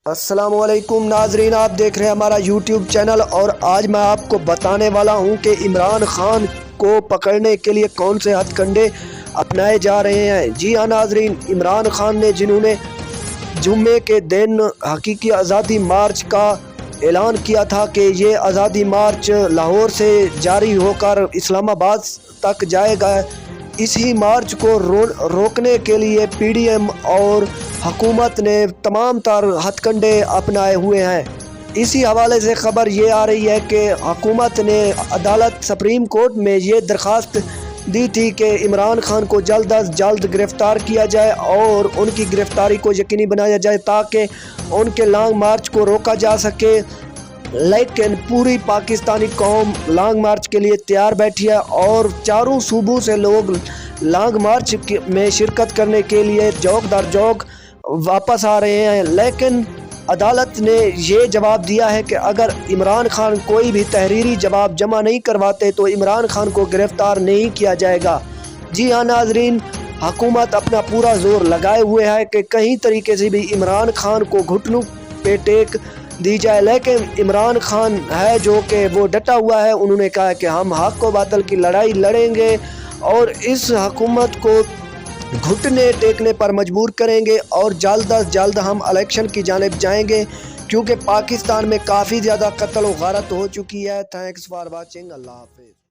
السلام علیکم ناظرین، آپ دیکھ رہے ہیں ہمارا یوٹیوب چینل، اور آج میں آپ کو بتانے والا ہوں کہ عمران خان کو پکڑنے کے لیے کون سے ہتھ کنڈے اپنائے جا رہے ہیں۔ جی ہاں ناظرین، عمران خان نے جنہوں نے جمعے کے دن حقیقی آزادی مارچ کا اعلان کیا تھا کہ یہ آزادی مارچ لاہور سے جاری ہو کر اسلام آباد تک جائے گا، اسی مارچ کو روکنے کے لیے پی ڈی ایم اور حکومت نے تمام تر ہتھ کنڈے اپنائے ہوئے ہیں۔ اسی حوالے سے خبر یہ آ رہی ہے کہ حکومت نے عدالت سپریم کورٹ میں یہ درخواست دی تھی کہ عمران خان کو جلد از جلد گرفتار کیا جائے اور ان کی گرفتاری کو یقینی بنایا جائے تاکہ ان کے لانگ مارچ کو روکا جا سکے، لیکن پوری پاکستانی قوم لانگ مارچ کے لیے تیار بیٹھی ہے اور چاروں صوبوں سے لوگ لانگ مارچ میں شرکت کرنے کے لیے جوک در جوک واپس آ رہے ہیں۔ لیکن عدالت نے یہ جواب دیا ہے کہ اگر عمران خان کوئی بھی تحریری جواب جمع نہیں کرواتے تو عمران خان کو گرفتار نہیں کیا جائے گا۔ جی ہاں ناظرین، حکومت اپنا پورا زور لگائے ہوئے ہے کہ کہیں طریقے سے بھی عمران خان کو گھٹنوں پہ ٹیک دی جائے، لیکن عمران خان ہے جو کہ وہ ڈٹا ہوا ہے۔ انہوں نے کہا کہ ہم حق و باطل کی لڑائی لڑیں گے اور اس حکومت کو گھٹنے ٹیکنے پر مجبور کریں گے، اور جلد از جلد ہم الیکشن کی جانب جائیں گے، کیونکہ پاکستان میں کافی زیادہ قتل و غارت ہو چکی ہے۔ تھینکس فار واچنگ، اللہ حافظ۔